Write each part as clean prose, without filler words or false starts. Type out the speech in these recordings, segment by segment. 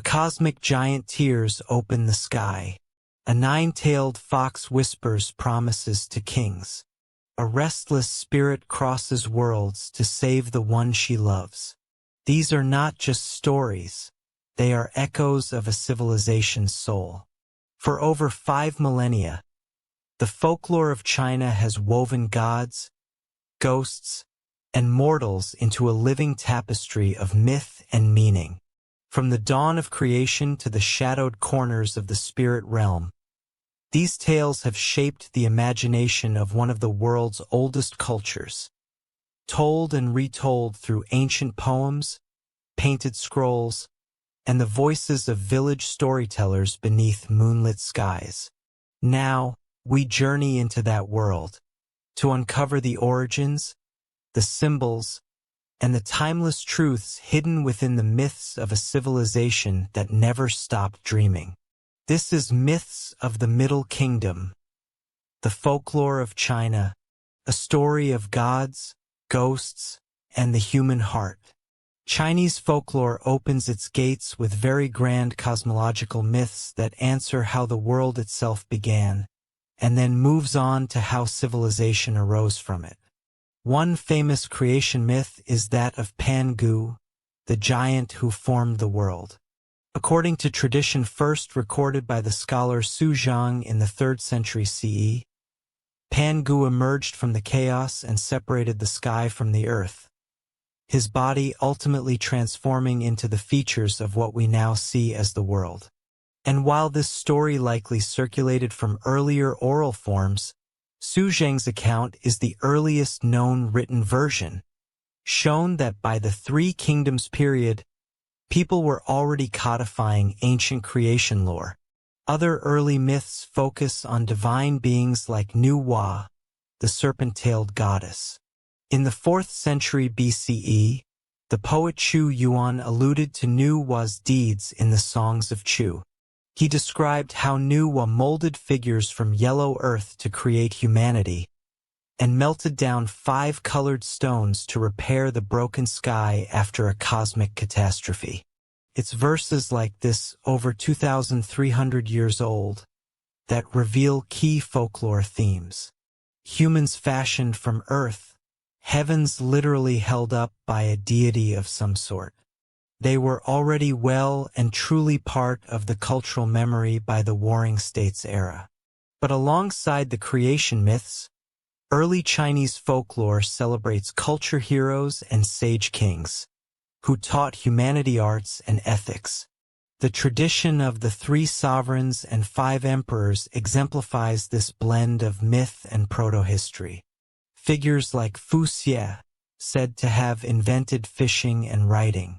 A cosmic giant tears open the sky. A nine-tailed fox whispers promises to kings. A restless spirit crosses worlds to save the one she loves. These are not just stories. They are echoes of a civilization's soul. For over 5 millennia, the folklore of China has woven gods, ghosts, and mortals into a living tapestry of myth and meaning. From the dawn of creation to the shadowed corners of the spirit realm, these tales have shaped the imagination of one of the world's oldest cultures. Told and retold through ancient poems, painted scrolls, and the voices of village storytellers beneath moonlit skies. Now, we journey into that world, to uncover the origins, the symbols, and the timeless truths hidden within the myths of a civilization that never stopped dreaming. This is Myths of the Middle Kingdom, the folklore of China, a story of gods, ghosts, and the human heart. Chinese folklore opens its gates with very grand cosmological myths that answer how the world itself began, and then moves on to how civilization arose from it. One famous creation myth is that of Pangu, the giant who formed the world. According to tradition first recorded by the scholar Su Zhang in the 3rd century CE, Pangu emerged from the chaos and separated the sky from the earth, his body ultimately transforming into the features of what we now see as the world. And while this story likely circulated from earlier oral forms, Su Zhang's account is the earliest known written version, shown that by the Three Kingdoms period, people were already codifying ancient creation lore. Other early myths focus on divine beings like Nu Wa, the serpent-tailed goddess. In the 4th century BCE, the poet Chu Yuan alluded to Nu Wa's deeds in the Songs of Chu. He described how Nu Wa molded figures from yellow earth to create humanity, and melted down 5 colored stones to repair the broken sky after a cosmic catastrophe. It's verses like this, over 2,300 years old, that reveal key folklore themes. Humans fashioned from earth, heavens literally held up by a deity of some sort. They were already well and truly part of the cultural memory by the Warring States era. But alongside the creation myths, early Chinese folklore celebrates culture heroes and sage kings, who taught humanity arts and ethics. The tradition of the 3 sovereigns and 5 emperors exemplifies this blend of myth and proto-history. Figures like Fu Xie, said to have invented fishing and writing.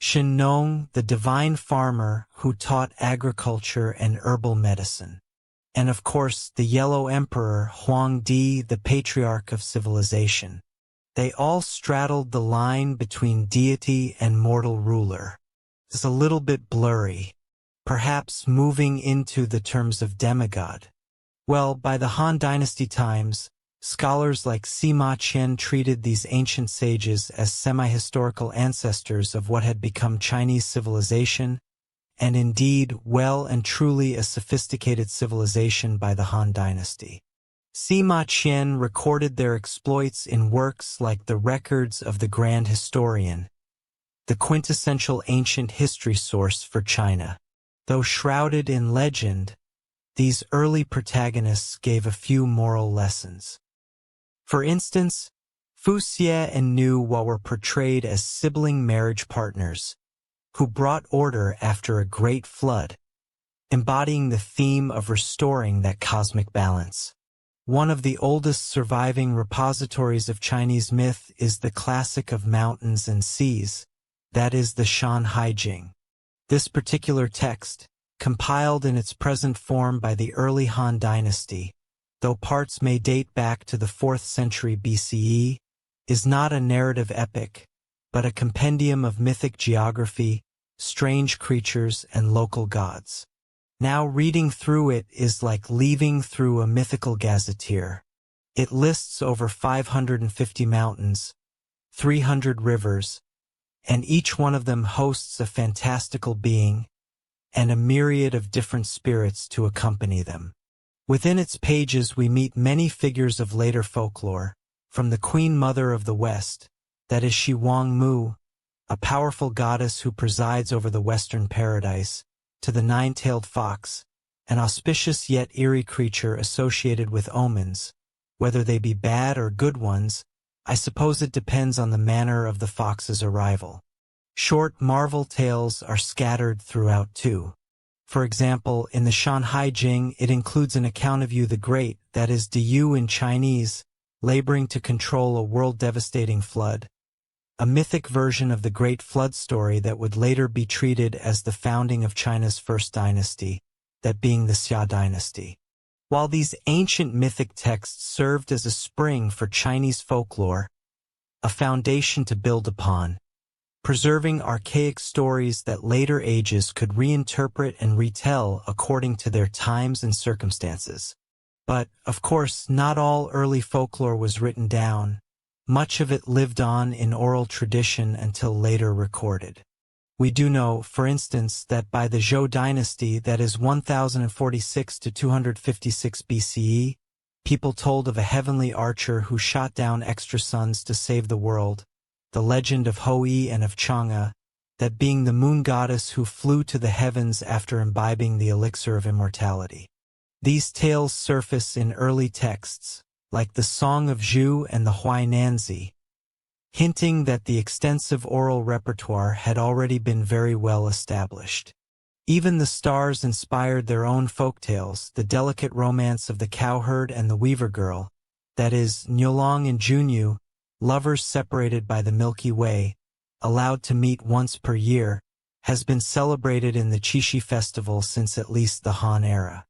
Shen Nong, the divine farmer who taught agriculture and herbal medicine. And of course, the Yellow Emperor Huang Di, the patriarch of civilization. They all straddled the line between deity and mortal ruler. It's a little bit blurry, perhaps moving into the terms of demigod. Well, by the Han Dynasty times, scholars like Sima Qian treated these ancient sages as semi-historical ancestors of what had become Chinese civilization, and indeed well and truly a sophisticated civilization by the Han Dynasty. Sima Qian recorded their exploits in works like the Records of the Grand Historian, the quintessential ancient history source for China. Though shrouded in legend, these early protagonists gave a few moral lessons. For instance, Fu Xie and Nu Wa were portrayed as sibling marriage partners, who brought order after a great flood, embodying the theme of restoring that cosmic balance. One of the oldest surviving repositories of Chinese myth is the classic of mountains and seas, that is the Shan Hai Jing. This particular text, compiled in its present form by the early Han Dynasty, though parts may date back to the 4th century BCE, is not a narrative epic, but a compendium of mythic geography, strange creatures, and local gods. Now reading through it is like leaving through a mythical gazetteer. It lists over 550 mountains, 300 rivers, and each one of them hosts a fantastical being, and a myriad of different spirits to accompany them. Within its pages we meet many figures of later folklore, from the Queen Mother of the West, that is Shi Wang Mu, a powerful goddess who presides over the Western paradise, to the nine-tailed fox, an auspicious yet eerie creature associated with omens. Whether they be bad or good ones, I suppose it depends on the manner of the fox's arrival. Short marvel tales are scattered throughout too. For example, in the Shanhai Jing it includes an account of Yu the Great, that is De Yu in Chinese, laboring to control a world-devastating flood, a mythic version of the Great Flood story that would later be treated as the founding of China's first dynasty, that being the Xia dynasty. While these ancient mythic texts served as a spring for Chinese folklore, a foundation to build upon, preserving archaic stories that later ages could reinterpret and retell according to their times and circumstances. But, of course, not all early folklore was written down. Much of it lived on in oral tradition until later recorded. We do know, for instance, that by the Zhou dynasty, that is 1046 to 256 BCE, people told of a heavenly archer who shot down extra suns to save the world, the legend of Hou-yi and of Chang'e, that being the moon goddess who flew to the heavens after imbibing the elixir of immortality. These tales surface in early texts, like the Song of Zhu and the Huainanzi, hinting that the extensive oral repertoire had already been very well established. Even the stars inspired their own folktales, the delicate romance of the cowherd and the weaver girl, that is, Niulong and Junyu, lovers separated by the Milky Way, allowed to meet once per year, has been celebrated in the Qixi festival since at least the Han era.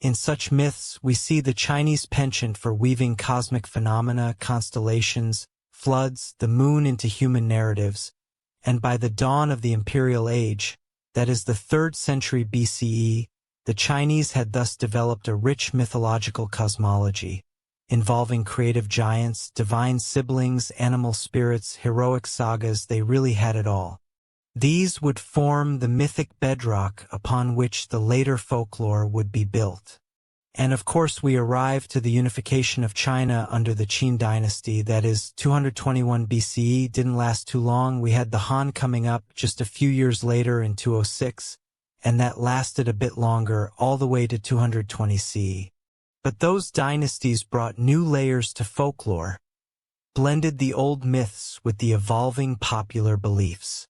In such myths, we see the Chinese penchant for weaving cosmic phenomena, constellations, floods, the moon into human narratives, and by the dawn of the imperial age, that is the 3rd century BCE, the Chinese had thus developed a rich mythological cosmology, involving creative giants, divine siblings, animal spirits, heroic sagas. They really had it all. These would form the mythic bedrock upon which the later folklore would be built. And of course we arrive to the unification of China under the Qin dynasty, that is 221 BCE, didn't last too long. We had the Han coming up just a few years later in 206, and that lasted a bit longer, all the way to 220 CE. But those dynasties brought new layers to folklore, blended the old myths with the evolving popular beliefs.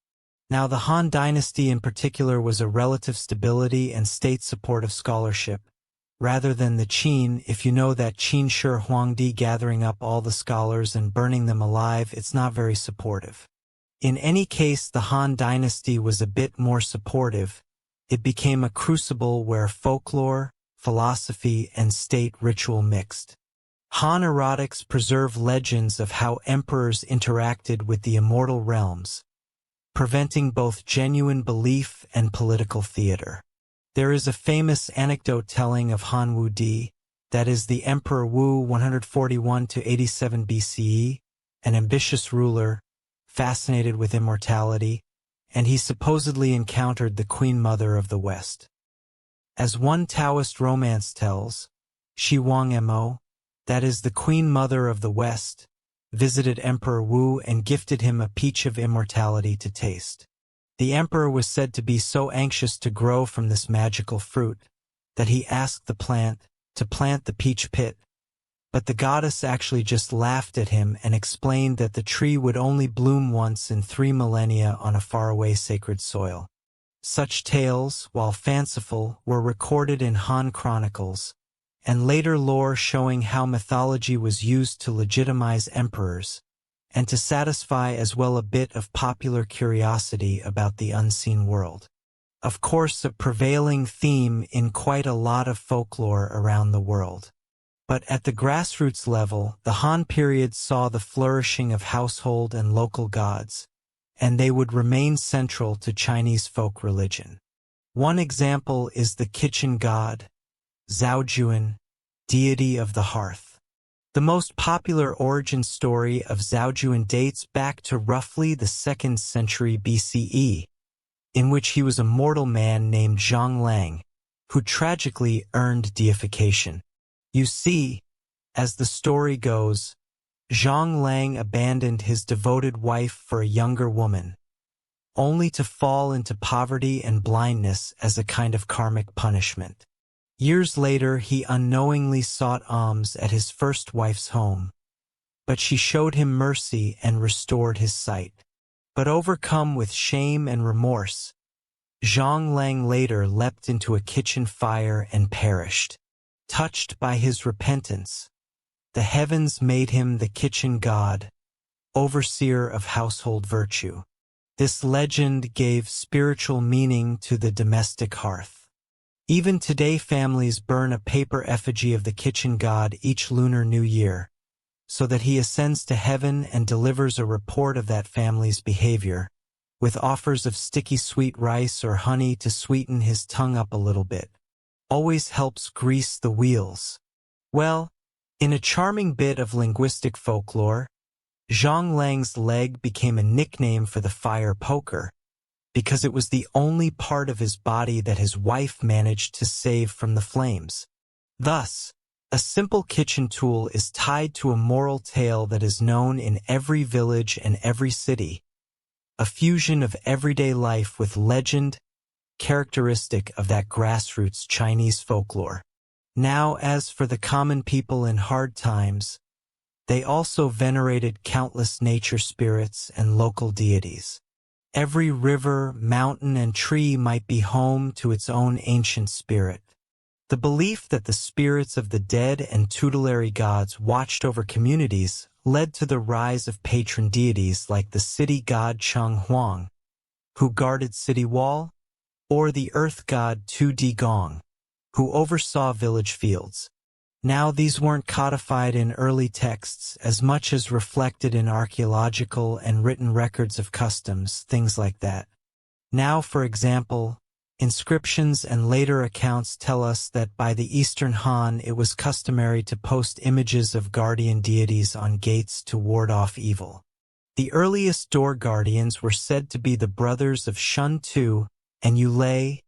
Now the Han dynasty in particular was a relative stability and state support of scholarship, rather than the Qin. If you know that Qin Shi Huangdi gathering up all the scholars and burning them alive, it's not very supportive. In any case, the Han dynasty was a bit more supportive. It became a crucible where folklore, philosophy, and state ritual mixed. Han erotics preserve legends of how emperors interacted with the immortal realms, preventing both genuine belief and political theater. There is a famous anecdote telling of Han Wudi, that is the Emperor Wu 141 to 87 BCE, an ambitious ruler, fascinated with immortality, and he supposedly encountered the Queen Mother of the West. As one Taoist romance tells, Shi Wang Mo, that is the Queen Mother of the West, visited Emperor Wu and gifted him a peach of immortality to taste. The emperor was said to be so anxious to grow from this magical fruit that he asked the plant to plant the peach pit, but the goddess actually just laughed at him and explained that the tree would only bloom once in 3 millennia on a faraway sacred soil. Such tales, while fanciful, were recorded in Han chronicles, and later lore showing how mythology was used to legitimize emperors, and to satisfy as well a bit of popular curiosity about the unseen world. Of course, a prevailing theme in quite a lot of folklore around the world. But at the grassroots level, the Han period saw the flourishing of household and local gods, and they would remain central to Chinese folk religion. One example is the kitchen god, Zhaojuan, deity of the hearth. The most popular origin story of Zhaojuan dates back to roughly the 2nd century BCE. in which he was a mortal man named Zhang Lang, who tragically earned deification. You see, as the story goes, Zhang Lang abandoned his devoted wife for a younger woman, only to fall into poverty and blindness as a kind of karmic punishment. Years later, he unknowingly sought alms at his first wife's home, but she showed him mercy and restored his sight. But overcome with shame and remorse, Zhang Lang later leapt into a kitchen fire and perished. Touched by his repentance, the heavens made him the kitchen god, overseer of household virtue. This legend gave spiritual meaning to the domestic hearth. Even today, families burn a paper effigy of the kitchen god each Lunar New Year, so that he ascends to heaven and delivers a report of that family's behavior, with offers of sticky sweet rice or honey to sweeten his tongue up a little bit. Always helps grease the wheels. Well, in a charming bit of linguistic folklore, Zhang Lang's leg became a nickname for the fire poker, because it was the only part of his body that his wife managed to save from the flames. Thus, a simple kitchen tool is tied to a moral tale that is known in every village and every city, a fusion of everyday life with legend, characteristic of that grassroots Chinese folklore. Now, as for the common people in hard times, they also venerated countless nature spirits and local deities. Every river, mountain, and tree might be home to its own ancient spirit. The belief that the spirits of the dead and tutelary gods watched over communities led to the rise of patron deities like the city god Cheng Huang, who guarded city wall, or the earth god Tu Di Gong, who oversaw village fields. Now these weren't codified in early texts as much as reflected in archaeological and written records of customs, things like that. Now, for example, inscriptions and later accounts tell us that by the Eastern Han it was customary to post images of guardian deities on gates to ward off evil. The earliest door guardians were said to be the brothers of Shun Tu and Yulei,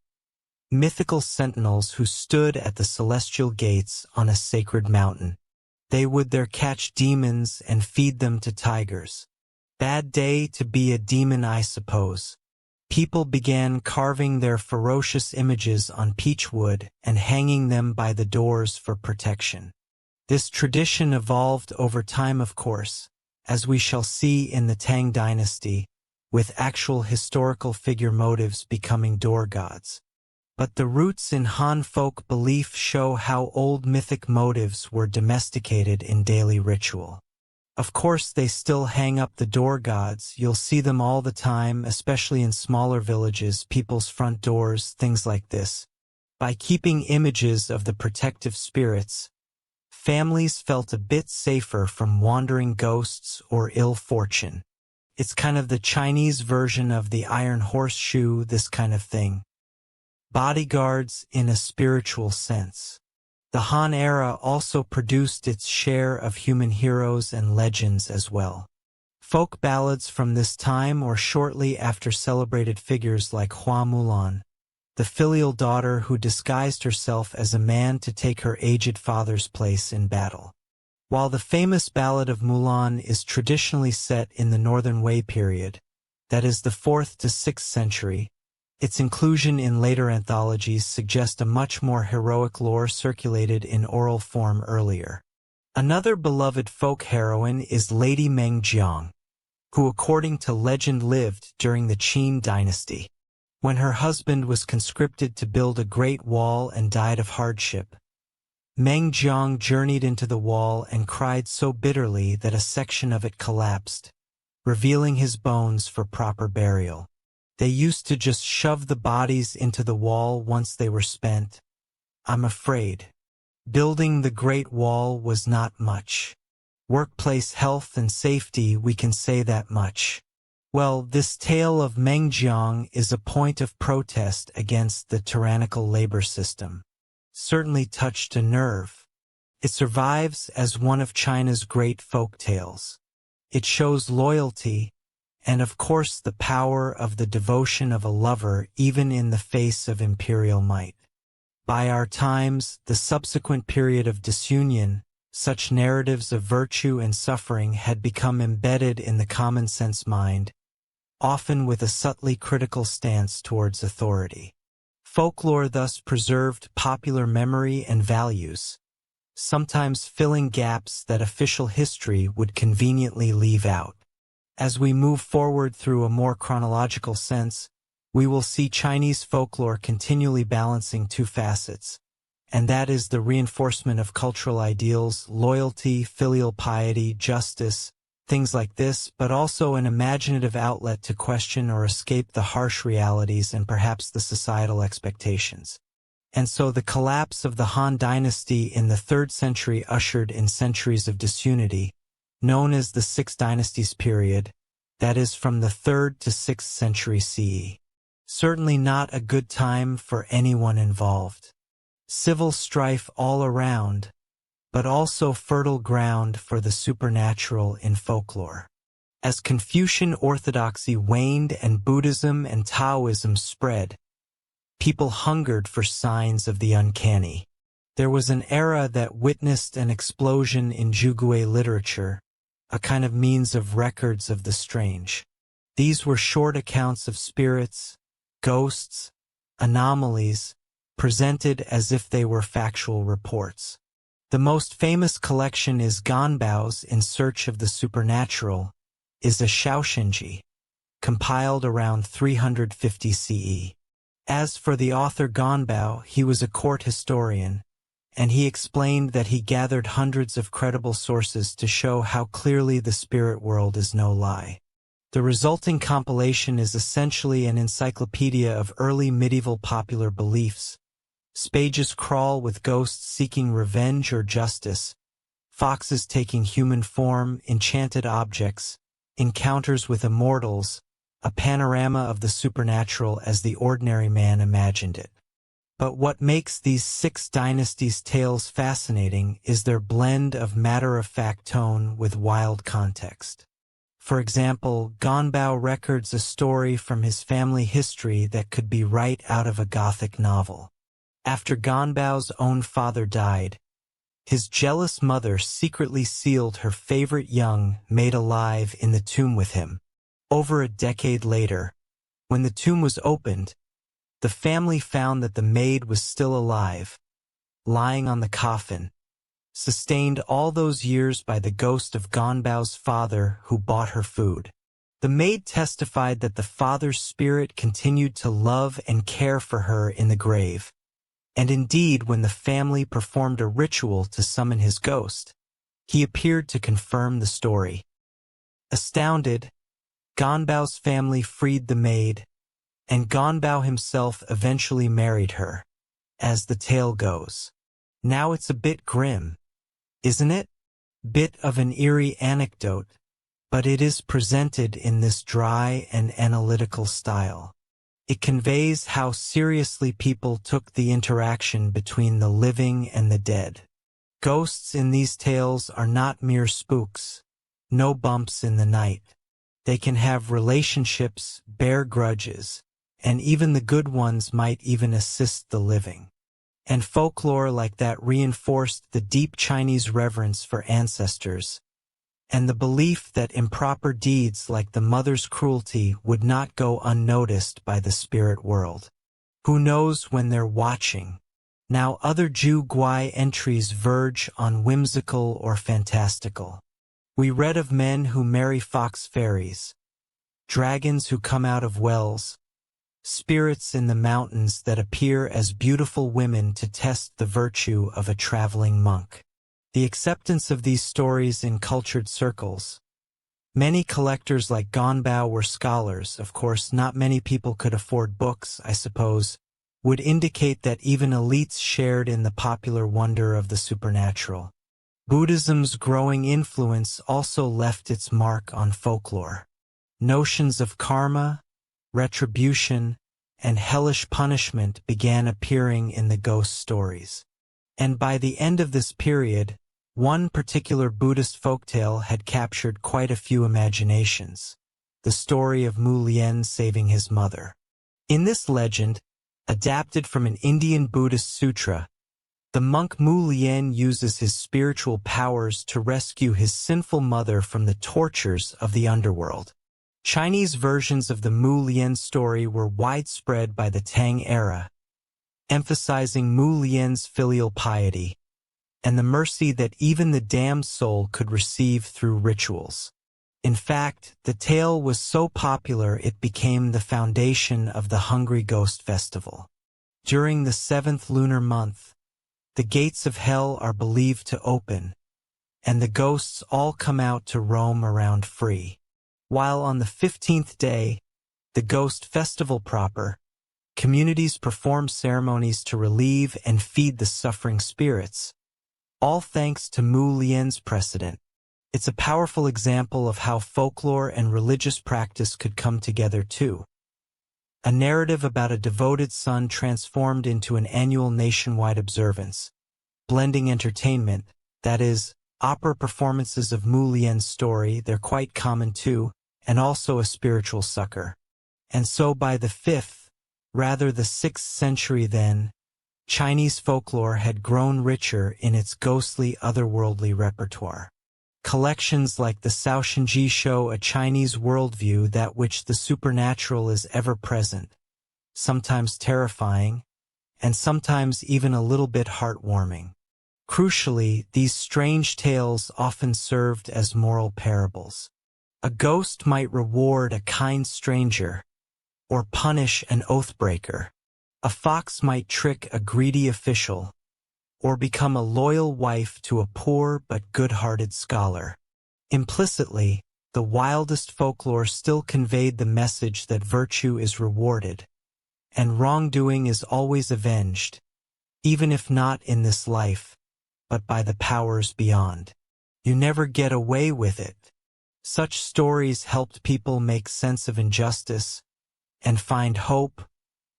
mythical sentinels who stood at the celestial gates on a sacred mountain. They would there catch demons and feed them to tigers. Bad day to be a demon, I suppose. People began carving their ferocious images on peach wood and hanging them by the doors for protection. This tradition evolved over time, of course, as we shall see in the Tang dynasty, with actual historical figure motives becoming door gods. But the roots in Han folk belief show how old mythic motives were domesticated in daily ritual. Of course, they still hang up the door gods. You'll see them all the time, especially in smaller villages, people's front doors, things like this. By keeping images of the protective spirits, families felt a bit safer from wandering ghosts or ill fortune. It's kind of the Chinese version of the iron horseshoe, this kind of thing. Bodyguards in a spiritual sense. The Han era also produced its share of human heroes and legends as well. Folk ballads from this time or shortly after celebrated figures like Hua Mulan, the filial daughter who disguised herself as a man to take her aged father's place in battle. While the famous ballad of Mulan is traditionally set in the Northern Wei period, that is the 4th to 6th century, its inclusion in later anthologies suggests a much more heroic lore circulated in oral form earlier. Another beloved folk heroine is Lady Meng Jiang, who according to legend lived during the Qin dynasty. When her husband was conscripted to build a great wall and died of hardship, Meng Jiang journeyed into the wall and cried so bitterly that a section of it collapsed, revealing his bones for proper burial. They used to just shove the bodies into the wall once they were spent. I'm afraid building the Great Wall was not much. Workplace health and safety, we can say that much. Well, this tale of Meng Jiang is a point of protest against the tyrannical labor system. Certainly touched a nerve. It survives as one of China's great folk tales. It shows loyalty, and of course the power of the devotion of a lover even in the face of imperial might. By our times, the subsequent period of disunion, such narratives of virtue and suffering had become embedded in the common-sense mind, often with a subtly critical stance towards authority. Folklore thus preserved popular memory and values, sometimes filling gaps that official history would conveniently leave out. As we move forward through a more chronological sense, we will see Chinese folklore continually balancing two facets, and that is the reinforcement of cultural ideals, loyalty, filial piety, justice, things like this, but also an imaginative outlet to question or escape the harsh realities and perhaps the societal expectations. And so the collapse of the Han dynasty in the 3rd century ushered in centuries of disunity, known as the Six Dynasties period, that is from the 3rd to 6th century CE. Certainly not a good time for anyone involved. Civil strife all around, but also fertile ground for the supernatural in folklore. As Confucian orthodoxy waned and Buddhism and Taoism spread, people hungered for signs of the uncanny. There was an era that witnessed an explosion in Zhuge literature, a kind of means of records of the strange. These were short accounts of spirits, ghosts, anomalies, presented as if they were factual reports. The most famous collection is Ganbao's In Search of the Supernatural, is a Shaoshenji, compiled around 350 CE. As for the author Ganbao, he was a court historian, and he explained that he gathered hundreds of credible sources to show how clearly the spirit world is no lie. The resulting compilation is essentially an encyclopedia of early medieval popular beliefs. Spages crawl with ghosts seeking revenge or justice, foxes taking human form, enchanted objects, encounters with immortals, a panorama of the supernatural as the ordinary man imagined it. But what makes these Six Dynasties tales fascinating is their blend of matter-of-fact tone with wild context. For example, Ganbao records a story from his family history that could be right out of a Gothic novel. After Ganbao's own father died, his jealous mother secretly sealed her favorite young maid alive in the tomb with him. Over a decade later, when the tomb was opened, the family found that the maid was still alive, lying on the coffin, sustained all those years by the ghost of Ganbao's father who bought her food. The maid testified that the father's spirit continued to love and care for her in the grave. And indeed, when the family performed a ritual to summon his ghost, he appeared to confirm the story. Astounded, Ganbao's family freed the maid, and Ganbao himself eventually married her, as the tale goes. Now it's a bit grim, isn't it? Bit of an eerie anecdote, but it is presented in this dry and analytical style. It conveys how seriously people took the interaction between the living and the dead. Ghosts in these tales are not mere spooks, no bumps in the night. They can have relationships, bear grudges, and even the good ones might even assist the living. And folklore like that reinforced the deep Chinese reverence for ancestors, and the belief that improper deeds like the mother's cruelty would not go unnoticed by the spirit world. Who knows when they're watching? Now other Zhu Guai entries verge on whimsical or fantastical. We read of men who marry fox fairies, dragons who come out of wells, spirits in the mountains that appear as beautiful women to test the virtue of a traveling monk. The acceptance of these stories in cultured circles. Many collectors like Ganbao were scholars, of course not many people could afford books, I suppose, would indicate that even elites shared in the popular wonder of the supernatural. Buddhism's growing influence also left its mark on folklore. Notions of karma, retribution, and hellish punishment began appearing in the ghost stories. And by the end of this period, one particular Buddhist folktale had captured quite a few imaginations. the story of Mu Lian saving his mother. In this legend, adapted from an Indian Buddhist sutra, the monk Mu Lian uses his spiritual powers to rescue his sinful mother from the tortures of the underworld. Chinese versions of the Mu Lian story were widespread by the Tang era, emphasizing Mu Lian's filial piety and the mercy that even the damned soul could receive through rituals. In fact, the tale was so popular it became the foundation of the Hungry Ghost Festival. During the 7th lunar month, the gates of hell are believed to open, and the ghosts all come out to roam around free. While on the 15th day, the Ghost Festival proper, communities perform ceremonies to relieve and feed the suffering spirits, all thanks to Mu Lian's precedent. It's a powerful example of how folklore and religious practice could come together too. A narrative about a devoted son transformed into an annual nationwide observance, blending entertainment, that is, opera performances of Mu Lian's story, they're quite common too, and also a spiritual succor. And so by the 5th, rather the 6th century then, Chinese folklore had grown richer in its ghostly otherworldly repertoire. Collections like the Shaoxinji show a Chinese worldview that which the supernatural is ever present, sometimes terrifying, and sometimes even a little bit heartwarming. Crucially, these strange tales often served as moral parables. A ghost might reward a kind stranger, or punish an oath-breaker. A fox might trick a greedy official, or become a loyal wife to a poor but good-hearted scholar. Implicitly, the wildest folklore still conveyed the message that virtue is rewarded, and wrongdoing is always avenged, even if not in this life, but by the powers beyond. You never get away with it. Such stories helped people make sense of injustice and find hope,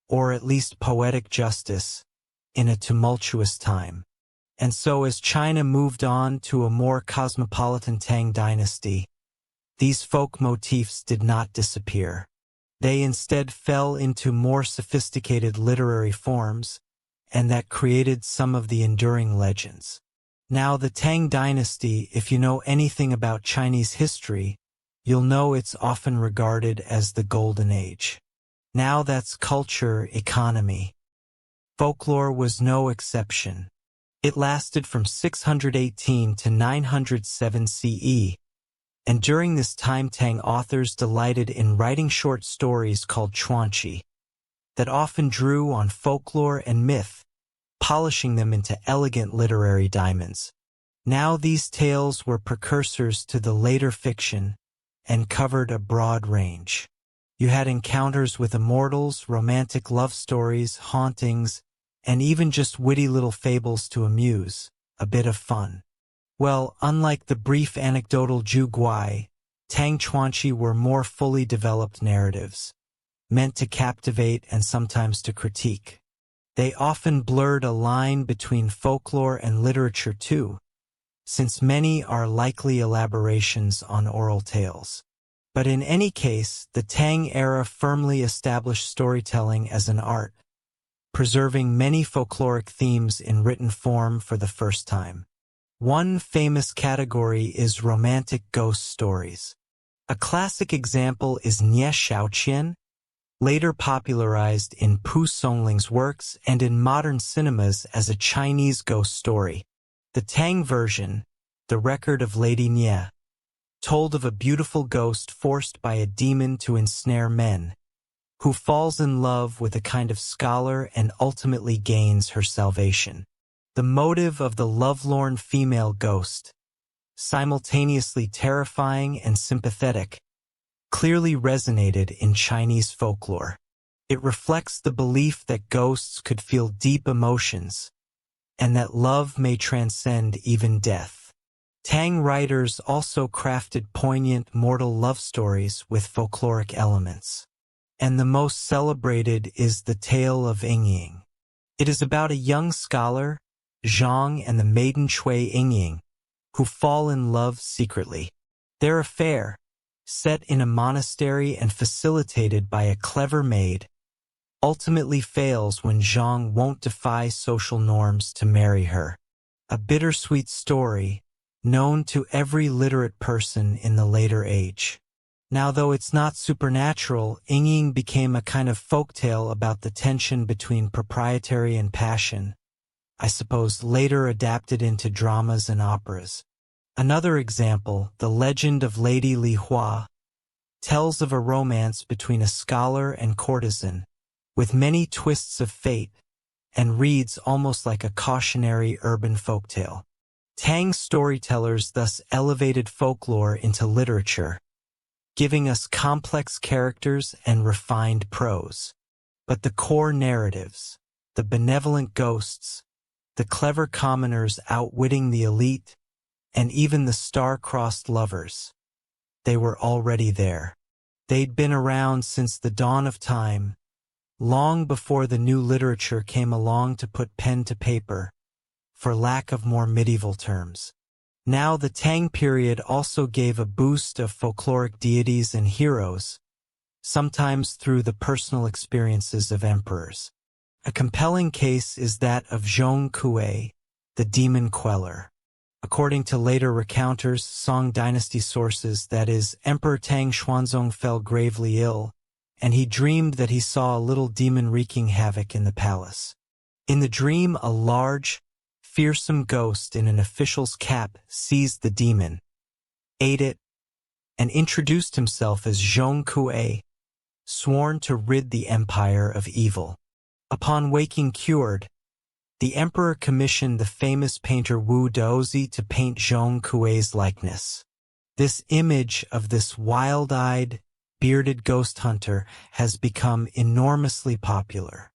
or at least poetic justice, in a tumultuous time. And so as China moved on to a more cosmopolitan Tang dynasty, these folk motifs did not disappear. They instead fell into more sophisticated literary forms, and that created some of the enduring legends. Now the Tang dynasty, if you know anything about Chinese history, you'll know it's often regarded as the Golden Age. Now that's culture, economy. Folklore was no exception. It lasted from 618 to 907 CE, and during this time Tang authors delighted in writing short stories called chuanqi that often drew on folklore and myth, polishing them into elegant literary diamonds. Now these tales were precursors to the later fiction and covered a broad range. You had encounters with immortals, romantic love stories, hauntings, and even just witty little fables to amuse, a bit of fun. Well, unlike the brief anecdotal Zhu Guai, Tang chuanqi were more fully developed narratives, meant to captivate and sometimes to critique. They often blurred a line between folklore and literature too, since many are likely elaborations on oral tales. But in any case, the Tang era firmly established storytelling as an art, preserving many folkloric themes in written form for the first time. One famous category is romantic ghost stories. A classic example is Nie Shaoqian, later popularized in Pu Songling's works and in modern cinemas as a Chinese ghost story. The Tang version, The Record of Lady Nie, told of a beautiful ghost forced by a demon to ensnare men, who falls in love with a kind of scholar and ultimately gains her salvation. The motive of the lovelorn female ghost, simultaneously terrifying and sympathetic, clearly resonated in Chinese folklore. It reflects the belief that ghosts could feel deep emotions, and that love may transcend even death. Tang writers also crafted poignant mortal love stories with folkloric elements. And the most celebrated is the tale of Yingying. It is about a young scholar, Zhang, and the maiden Cui Yingying, who fall in love secretly. Their affair, set in a monastery and facilitated by a clever maid, ultimately fails when Zhang won't defy social norms to marry her. A bittersweet story, known to every literate person in the later age. Now, though it's not supernatural, Ying became a kind of folktale about the tension between proprietary and passion, I suppose later adapted into dramas and operas. Another example, the legend of Lady Li Hua, tells of a romance between a scholar and courtesan, with many twists of fate, and reads almost like a cautionary urban folktale. Tang's storytellers thus elevated folklore into literature, giving us complex characters and refined prose. But the core narratives, the benevolent ghosts, the clever commoners outwitting the elite, and even the star-crossed lovers, they were already there. They'd been around since the dawn of time, long before the new literature came along to put pen to paper, for lack of more medieval terms. Now the Tang period also gave a boost of folkloric deities and heroes, sometimes through the personal experiences of emperors. A compelling case is that of Zhong Kuei, the demon queller. According to later recounters, Song dynasty sources, that is, Emperor Tang Xuanzong fell gravely ill, and he dreamed that he saw a little demon wreaking havoc in the palace. In the dream, a large, fearsome ghost in an official's cap seized the demon, ate it, and introduced himself as Zhong Kuei, sworn to rid the empire of evil. Upon waking cured, the emperor commissioned the famous painter Wu Daozi to paint Zhong Kuei's likeness. This image of this wild-eyed, bearded ghost hunter has become enormously popular.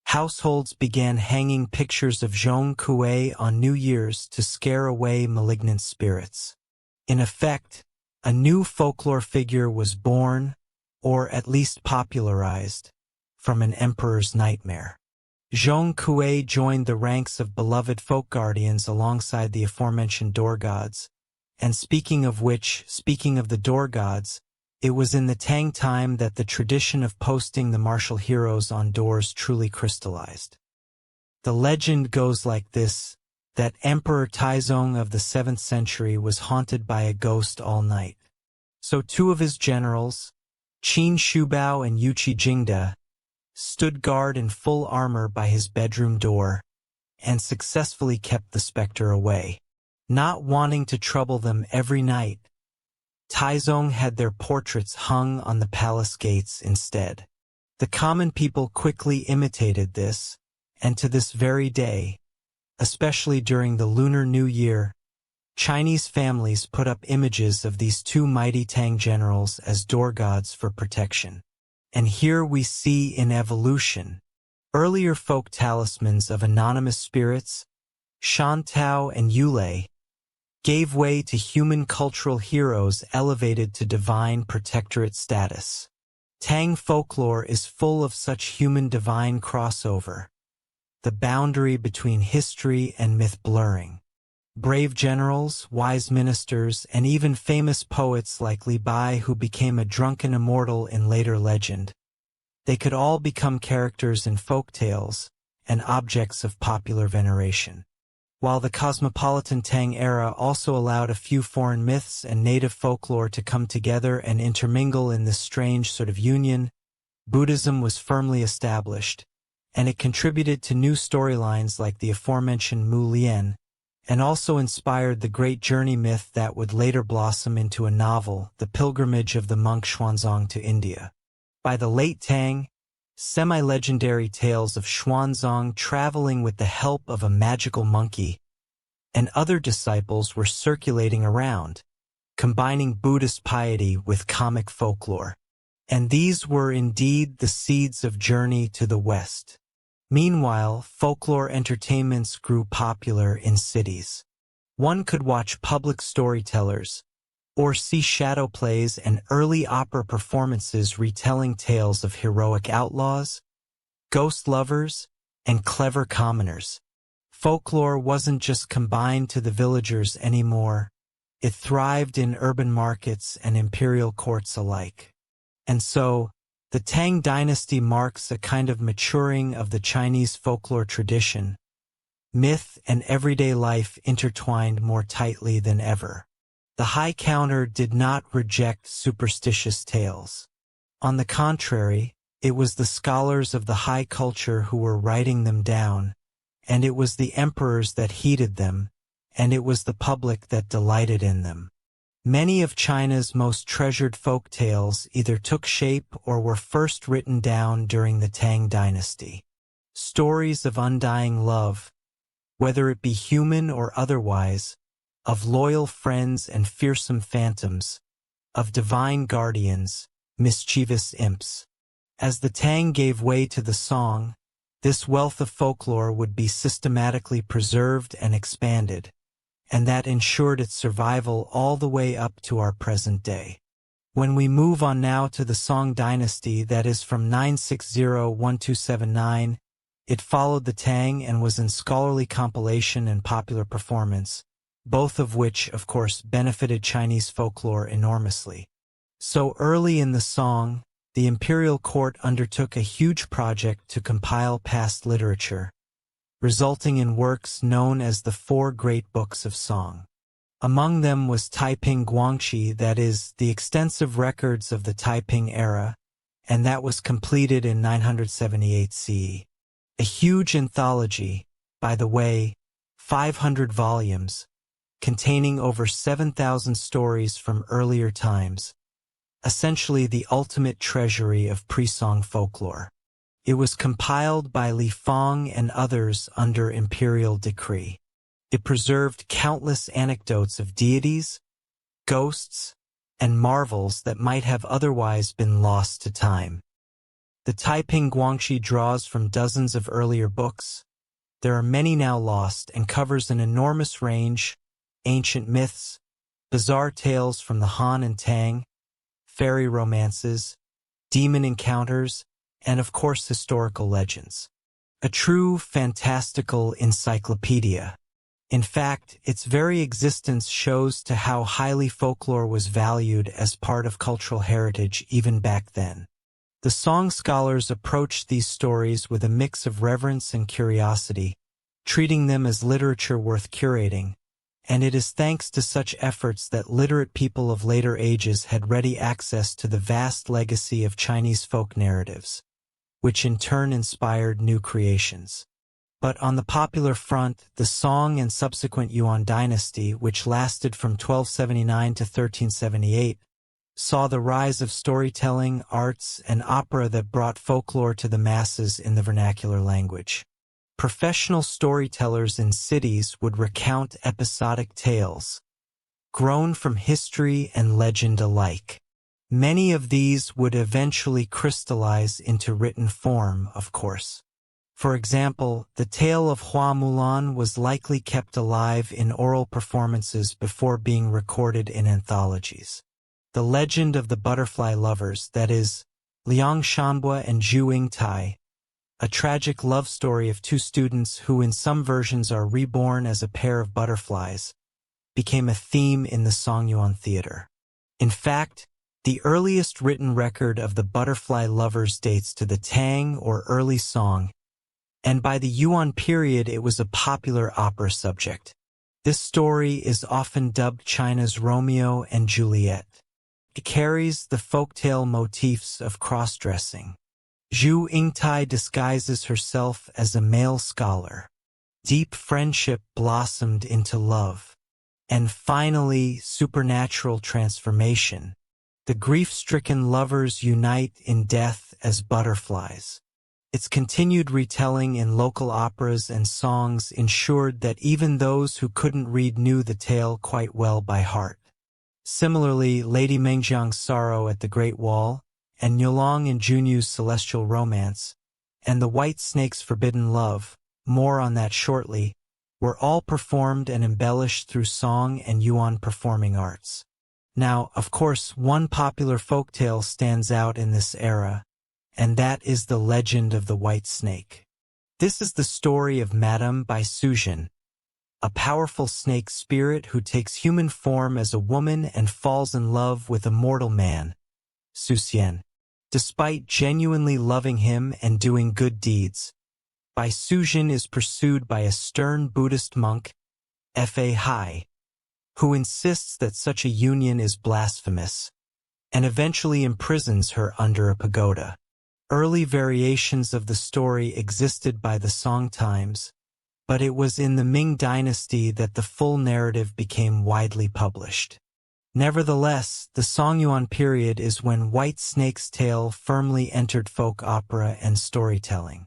Households began hanging pictures of Zhong Kuei on New Year's to scare away malignant spirits. In effect, a new folklore figure was born, or at least popularized, from an emperor's nightmare. Zhong Kuei joined the ranks of beloved folk guardians alongside the aforementioned door gods, and speaking of the door gods, it was in the Tang time that the tradition of posting the martial heroes on doors truly crystallized. The legend goes like this, that Emperor Taizong of the 7th century was haunted by a ghost all night. So two of his generals, Qin Shubao and Yuqi Jingda, stood guard in full armor by his bedroom door, and successfully kept the specter away. Not wanting to trouble them every night, Taizong had their portraits hung on the palace gates instead. The common people quickly imitated this, and to this very day, especially during the Lunar New Year, Chinese families put up images of these two mighty Tang generals as door gods for protection. And here we see in evolution, earlier folk talismans of anonymous spirits, Shantao and Yulei, gave way to human cultural heroes elevated to divine protectorate status. Tang folklore is full of such human-divine crossover, the boundary between history and myth blurring. Brave generals, wise ministers, and even famous poets like Li Bai, who became a drunken immortal in later legend. They could all become characters in folk tales and objects of popular veneration. While the cosmopolitan Tang era also allowed a few foreign myths and native folklore to come together and intermingle in this strange sort of union, Buddhism was firmly established, and it contributed to new storylines like the aforementioned Mu Lian, and also inspired the great journey myth that would later blossom into a novel, The Pilgrimage of the Monk Xuanzang to India. By the late Tang, semi-legendary tales of Xuanzang traveling with the help of a magical monkey and other disciples were circulating around, combining Buddhist piety with comic folklore. And these were indeed the seeds of journey to the West. Meanwhile, folklore entertainments grew popular in cities. One could watch public storytellers, or see shadow plays and early opera performances retelling tales of heroic outlaws, ghost lovers, and clever commoners. Folklore wasn't just confined to the villagers anymore. It thrived in urban markets and imperial courts alike. And so, the Tang dynasty marks a kind of maturing of the Chinese folklore tradition, myth and everyday life intertwined more tightly than ever. The high counter did not reject superstitious tales. On the contrary, it was the scholars of the high culture who were writing them down, and it was the emperors that heeded them, and it was the public that delighted in them. Many of China's most treasured folk tales either took shape or were first written down during the Tang dynasty. Stories of undying love, whether it be human or otherwise, of loyal friends and fearsome phantoms, of divine guardians, mischievous imps. As the Tang gave way to the Song, this wealth of folklore would be systematically preserved and expanded, and that ensured its survival all the way up to our present day. When we move on now to the Song dynasty, that is from 960–1279, it followed the Tang and was in scholarly compilation and popular performance, both of which, of course, benefited Chinese folklore enormously. So early in the Song, the imperial court undertook a huge project to compile past literature, resulting in works known as the Four Great Books of Song. Among them was Taiping Guangqi, that is, the extensive records of the Taiping era, and that was completed in 978 CE. A huge anthology, by the way, 500 volumes, containing over 7,000 stories from earlier times, essentially the ultimate treasury of pre-Song folklore. It was compiled by Li Fang and others under imperial decree. It preserved countless anecdotes of deities, ghosts, and marvels that might have otherwise been lost to time. The Taiping Guangqi draws from dozens of earlier books. There are many now lost and covers an enormous range: ancient myths, bizarre tales from the Han and Tang, fairy romances, demon encounters, and of course historical legends. A true fantastical encyclopedia. In fact, its very existence shows to how highly folklore was valued as part of cultural heritage even back then. The Song scholars approached these stories with a mix of reverence and curiosity, treating them as literature worth curating, and it is thanks to such efforts that literate people of later ages had ready access to the vast legacy of Chinese folk narratives, which in turn inspired new creations. But on the popular front, the Song and subsequent Yuan dynasty, which lasted from 1279 to 1378, saw the rise of storytelling, arts, and opera that brought folklore to the masses in the vernacular language. Professional storytellers in cities would recount episodic tales, grown from history and legend alike. Many of these would eventually crystallize into written form, of course. For example, the tale of Hua Mulan was likely kept alive in oral performances before being recorded in anthologies. The legend of the butterfly lovers, that is, Liang Shanbua and Zhu Yingtai, a tragic love story of two students who in some versions are reborn as a pair of butterflies, became a theme in the Songyuan theater. In fact, the earliest written record of the butterfly lovers dates to the Tang or early Song, and by the Yuan period it was a popular opera subject. This story is often dubbed China's Romeo and Juliet. It carries the folktale motifs of cross-dressing. Zhu Yingtai disguises herself as a male scholar. Deep friendship blossomed into love. And finally, supernatural transformation. The grief-stricken lovers unite in death as butterflies. Its continued retelling in local operas and songs ensured that even those who couldn't read knew the tale quite well by heart. Similarly, Lady Mengjiang's Sorrow at the Great Wall, and Niulong and Junyu's Celestial Romance, and the White Snake's Forbidden Love, more on that shortly, were all performed and embellished through song and Yuan performing arts. Now, of course, one popular folktale stands out in this era, and that is the legend of the White Snake. This is the story of Madame by Suzhen, a powerful snake spirit who takes human form as a woman and falls in love with a mortal man, Suxian, despite genuinely loving him and doing good deeds. Bai Sujin is pursued by a stern Buddhist monk, Fa Hai, who insists that such a union is blasphemous, and eventually imprisons her under a pagoda. Early variations of the story existed by the Song times, but it was in the Ming dynasty that the full narrative became widely published. Nevertheless, the Songyuan period is when White Snake's tale firmly entered folk opera and storytelling.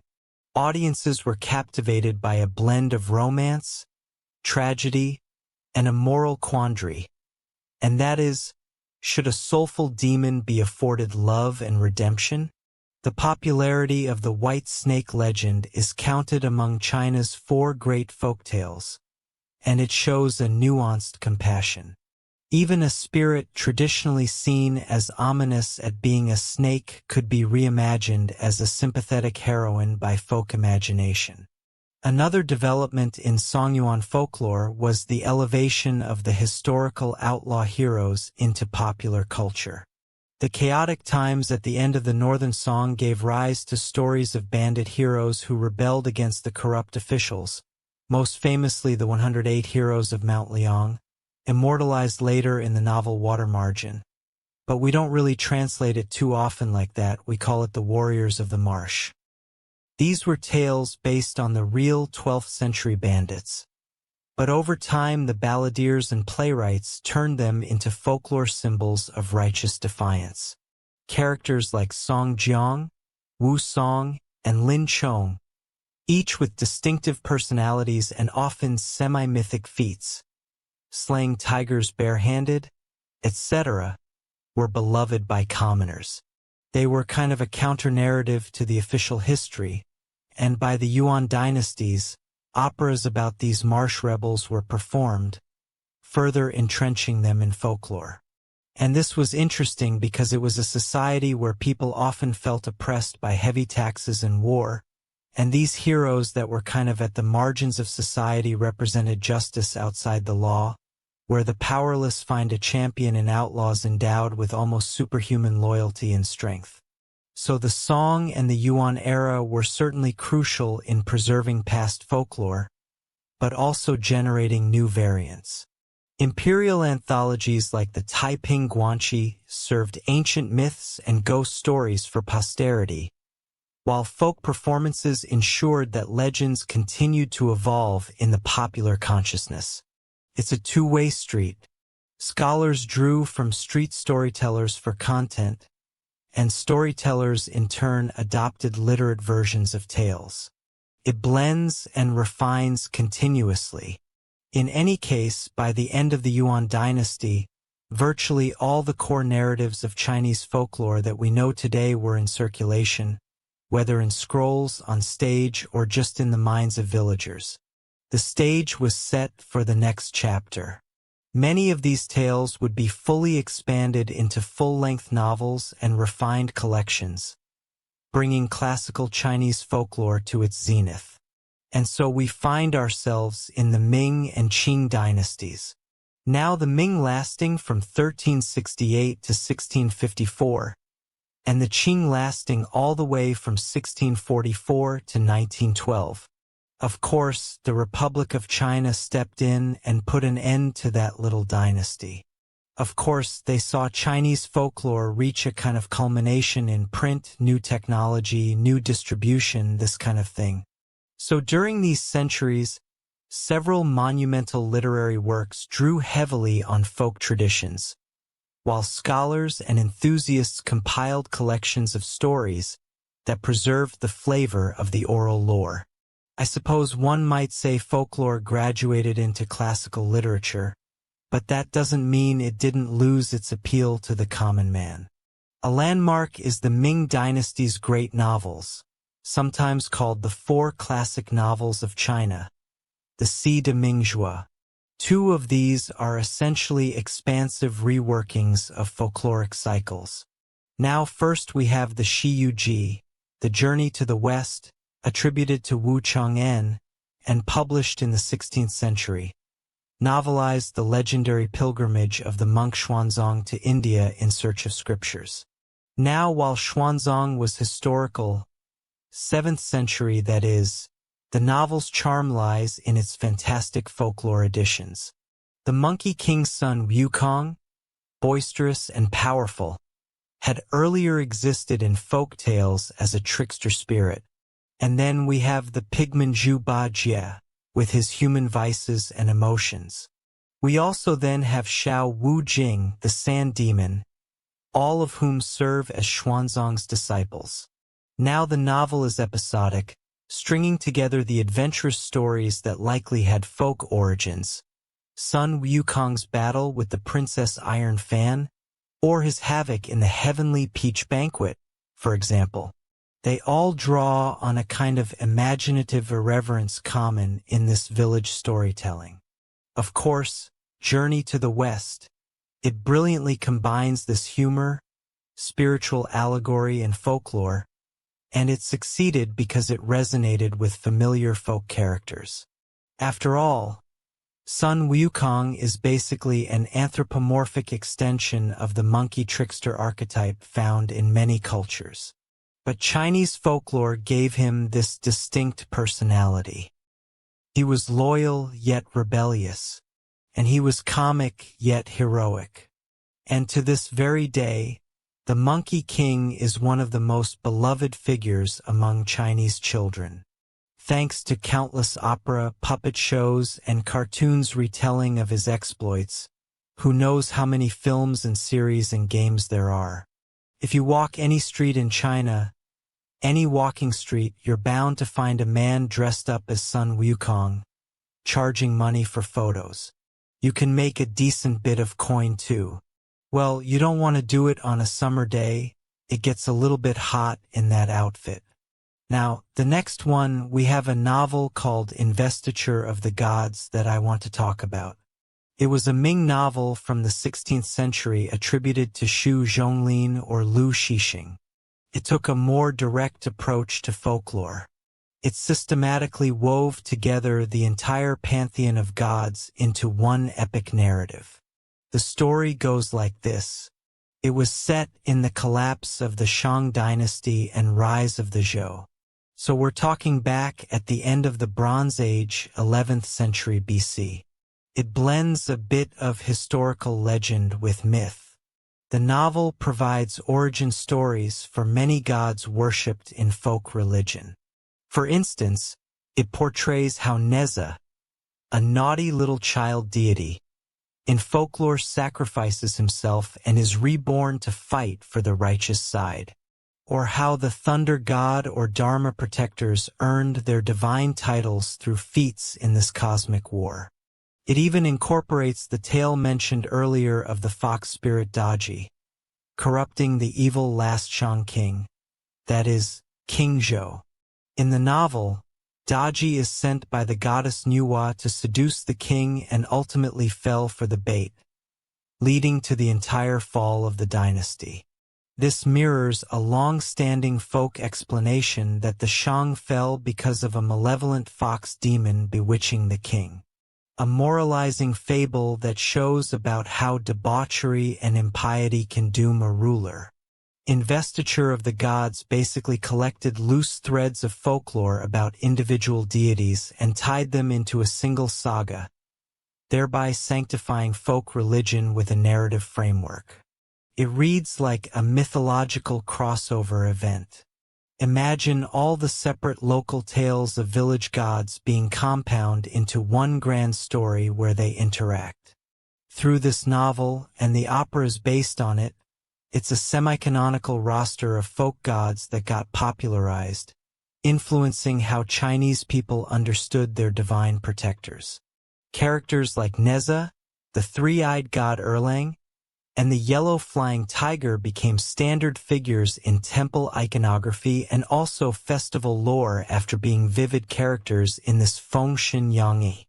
Audiences were captivated by a blend of romance, tragedy, and a moral quandary, and that is, should a soulful demon be afforded love and redemption? The popularity of the White Snake legend is counted among China's 4 great folktales, and it shows a nuanced compassion. Even a spirit traditionally seen as ominous at being a snake could be reimagined as a sympathetic heroine by folk imagination. Another development in Songyuan folklore was the elevation of the historical outlaw heroes into popular culture. The chaotic times at the end of the Northern Song gave rise to stories of bandit heroes who rebelled against the corrupt officials, most famously the 108 heroes of Mount Liang, immortalized later in the novel Water Margin. But we don't really translate it too often like that, we call it the Warriors of the Marsh. These were tales based on the real 12th century bandits. But over time the balladeers and playwrights turned them into folklore symbols of righteous defiance. Characters like Song Jiang, Wu Song, and Lin Chong, each with distinctive personalities and often semi-mythic feats, slaying tigers barehanded, etc., were beloved by commoners. They were kind of a counter-narrative to the official history, and by the Yuan dynasties, operas about these marsh rebels were performed, further entrenching them in folklore. And this was interesting because it was a society where people often felt oppressed by heavy taxes and war, and these heroes that were kind of at the margins of society represented justice outside the law, where the powerless find a champion in outlaws endowed with almost superhuman loyalty and strength. So the Song and the Yuan era were certainly crucial in preserving past folklore, but also generating new variants. Imperial anthologies like the Taiping Guanxi served ancient myths and ghost stories for posterity, while folk performances ensured that legends continued to evolve in the popular consciousness. It's a two-way street. Scholars drew from street storytellers for content, and storytellers in turn adopted literate versions of tales. It blends and refines continuously. In any case, by the end of the Yuan dynasty, virtually all the core narratives of Chinese folklore that we know today were in circulation, whether in scrolls, on stage, or just in the minds of villagers. The stage was set for the next chapter. Many of these tales would be fully expanded into full-length novels and refined collections, bringing classical Chinese folklore to its zenith. And so we find ourselves in the Ming and Qing dynasties. Now the Ming lasting from 1368 to 1654, and the Qing lasting all the way from 1644 to 1912. Of course, the Republic of China stepped in and put an end to that little dynasty. Of course, they saw Chinese folklore reach a kind of culmination in print, new technology, new distribution, this kind of thing. So during these centuries, several monumental literary works drew heavily on folk traditions, while scholars and enthusiasts compiled collections of stories that preserved the flavor of the oral lore. I suppose one might say folklore graduated into classical literature, but that doesn't mean it didn't lose its appeal to the common man. A landmark is the Ming Dynasty's great novels, sometimes called the 4 classic novels of China, the Ci de Mingjue. 2 of these are essentially expansive reworkings of folkloric cycles. Now first we have the Shi Yu Ji, The Journey to the West, attributed to Wu Chang'an, and published in the 16th century, novelized the legendary pilgrimage of the monk Xuanzang to India in search of scriptures. Now, while Xuanzang was historical, 7th century that is, the novel's charm lies in its fantastic folklore editions. The Monkey King's son Wukong, boisterous and powerful, had earlier existed in folk tales as a trickster spirit. And then we have the pigman Zhu Bajie, with his human vices and emotions. We also then have Xiao Wu Jing, the sand demon, all of whom serve as Xuanzang's disciples. Now the novel is episodic, stringing together the adventurous stories that likely had folk origins. Sun Wukong's battle with the Princess Iron Fan, or his havoc in the Heavenly Peach Banquet, for example. They all draw on a kind of imaginative irreverence common in this village storytelling. Of course, Journey to the West. It brilliantly combines this humor, spiritual allegory, and folklore, and it succeeded because it resonated with familiar folk characters. After all, Sun Wukong is basically an anthropomorphic extension of the monkey trickster archetype found in many cultures. But Chinese folklore gave him this distinct personality. He was loyal yet rebellious, and he was comic yet heroic. And to this very day, the Monkey King is one of the most beloved figures among Chinese children. Thanks to countless opera, puppet shows, and cartoons retelling of his exploits, who knows how many films and series and games there are. If you walk any street in China, any walking street, you're bound to find a man dressed up as Sun Wukong, charging money for photos. You can make a decent bit of coin too. Well, you don't want to do it on a summer day. It gets a little bit hot in that outfit. Now, the next one, we have a novel called Investiture of the Gods that I want to talk about. It was a Ming novel from the 16th century attributed to Xu Zhonglin or Lu Xixing. It took a more direct approach to folklore. It systematically wove together the entire pantheon of gods into one epic narrative. The story goes like this. It was set in the collapse of the Shang dynasty and rise of the Zhou. So we're talking back at the end of the Bronze Age, 11th century BC. It blends a bit of historical legend with myth. The novel provides origin stories for many gods worshipped in folk religion. For instance, it portrays how Neza, a naughty little child deity, in folklore sacrifices himself and is reborn to fight for the righteous side. Or how the thunder god or dharma protectors earned their divine titles through feats in this cosmic war. It even incorporates the tale mentioned earlier of the fox spirit Daji, corrupting the evil last Shang king, that is, King Zhou. In the novel, Daji is sent by the goddess Nuwa to seduce the king and ultimately fell for the bait, leading to the entire fall of the dynasty. This mirrors a long-standing folk explanation that the Shang fell because of a malevolent fox demon bewitching the king. A moralizing fable that shows about how debauchery and impiety can doom a ruler. Investiture of the Gods basically collected loose threads of folklore about individual deities and tied them into a single saga, thereby sanctifying folk religion with a narrative framework. It reads like a mythological crossover event. Imagine all the separate local tales of village gods being compounded into one grand story where they interact. Through this novel and the operas based on it, it's a semi-canonical roster of folk gods that got popularized, influencing how Chinese people understood their divine protectors. Characters like Neza, the three-eyed god Erlang, and the yellow flying tiger became standard figures in temple iconography and also festival lore after being vivid characters in this Fengshen Yangyi,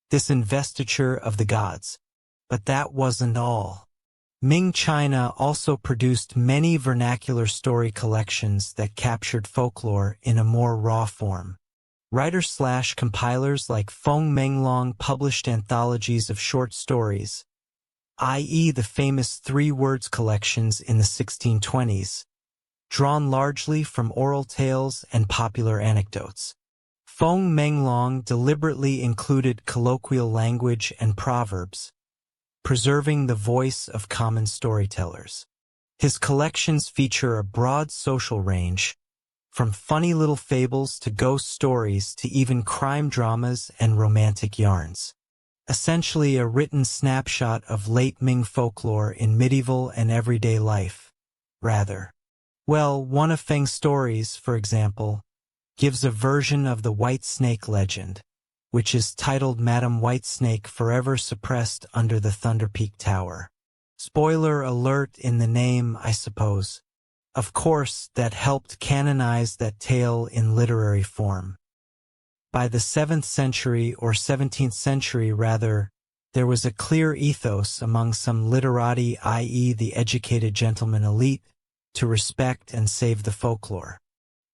this investiture of the gods. But that wasn't all. Ming China also produced many vernacular story collections that captured folklore in a more raw form. Writers/compilers like Feng Menglong published anthologies of short stories, i.e. the famous Three Words collections in the 1620s, drawn largely from oral tales and popular anecdotes. Feng Menglong deliberately included colloquial language and proverbs, preserving the voice of common storytellers. His collections feature a broad social range, from funny little fables to ghost stories to even crime dramas and romantic yarns. Essentially a written snapshot of late Ming folklore in medieval and everyday life, rather. Well, one of Feng's stories, for example, gives a version of the White Snake legend, which is titled Madam Whitesnake Forever Suppressed Under the Thunder Peak Tower. Spoiler alert in the name, I suppose. Of course, that helped canonize that tale in literary form. By the 7th century, or 17th century rather, there was a clear ethos among some literati, i.e. the educated gentleman elite, to respect and save the folklore.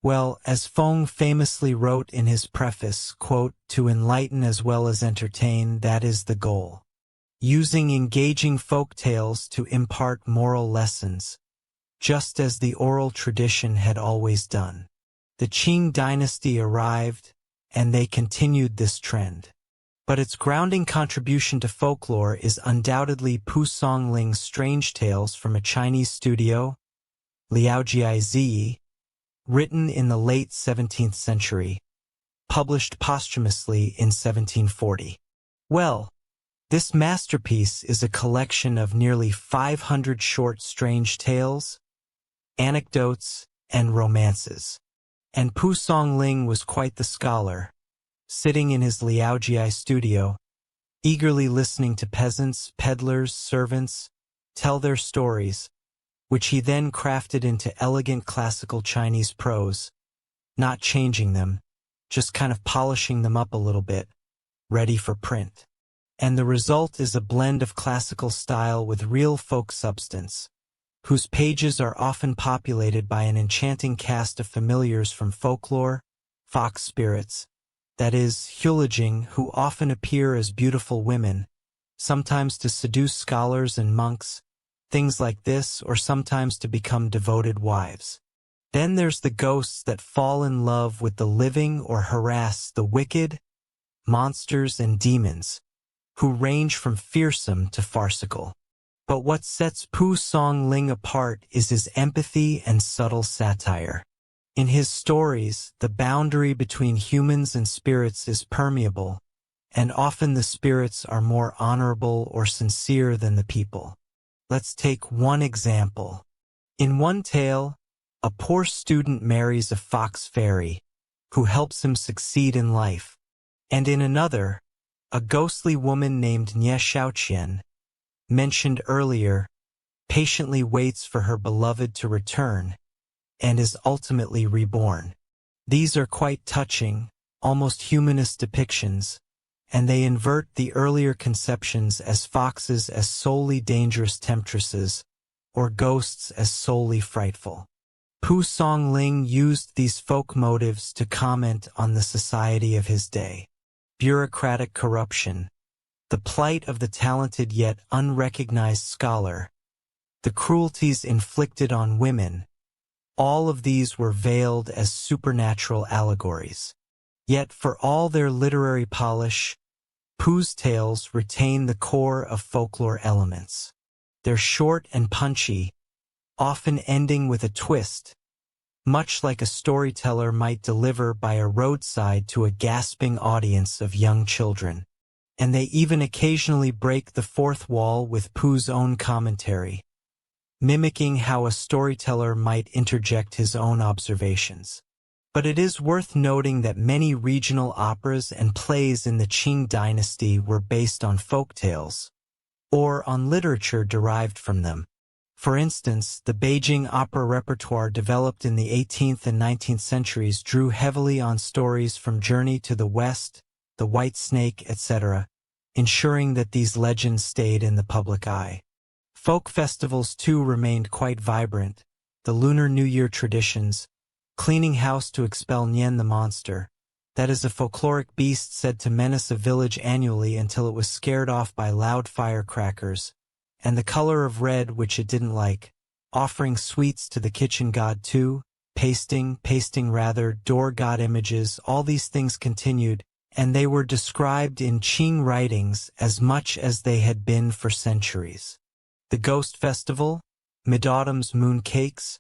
Well, as Feng famously wrote in his preface, quote, "To enlighten as well as entertain, that is the goal." Using engaging folk tales to impart moral lessons, just as the oral tradition had always done. The Qing dynasty arrived, and they continued this trend. But its grounding contribution to folklore is undoubtedly Pu Songling's strange tales from a Chinese studio, Liaojia Zi, written in the late 17th century, published posthumously in 1740. Well, this masterpiece is a collection of nearly 500 short strange tales, anecdotes, and romances. And Pu Songling was quite the scholar, sitting in his Liaojia studio, eagerly listening to peasants, peddlers, servants tell their stories, which he then crafted into elegant classical Chinese prose, not changing them, just kind of polishing them up a little bit, ready for print. And the result is a blend of classical style with real folk substance, whose pages are often populated by an enchanting cast of familiars from folklore, fox spirits, that is, Hulajing, who often appear as beautiful women, sometimes to seduce scholars and monks, things like this, or sometimes to become devoted wives. Then there's the ghosts that fall in love with the living or harass the wicked, monsters and demons, who range from fearsome to farcical. But what sets Pu Songling apart is his empathy and subtle satire. In his stories, the boundary between humans and spirits is permeable, and often the spirits are more honorable or sincere than the people. Let's take one example. In one tale, a poor student marries a fox fairy, who helps him succeed in life. And in another, a ghostly woman named Nie Xiaoqian, mentioned earlier, patiently waits for her beloved to return, and is ultimately reborn. These are quite touching, almost humanist depictions, and they invert the earlier conceptions as foxes as solely dangerous temptresses, or ghosts as solely frightful. Pu Songling used these folk motives to comment on the society of his day. Bureaucratic corruption, the plight of the talented yet unrecognized scholar, the cruelties inflicted on women, all of these were veiled as supernatural allegories. Yet for all their literary polish, Pu's tales retain the core of folklore elements. They're short and punchy, often ending with a twist, much like a storyteller might deliver by a roadside to a gasping audience of young children. And they even occasionally break the fourth wall with Pu's own commentary, mimicking how a storyteller might interject his own observations. But it is worth noting that many regional operas and plays in the Qing dynasty were based on folk tales, or on literature derived from them. For instance, the Beijing opera repertoire developed in the 18th and 19th centuries drew heavily on stories from Journey to the West, The White Snake, etc., ensuring that these legends stayed in the public eye. Folk festivals too remained quite vibrant. The Lunar New Year traditions, cleaning house to expel Nian the monster, That is a folkloric beast said to menace a village annually until it was scared off by loud firecrackers, and the color of red which it didn't like, offering sweets to the kitchen god too, pasting rather, door god images, all these things continued, and they were described in Qing writings as much as they had been for centuries. The Ghost Festival, Mid-Autumn's moon cakes,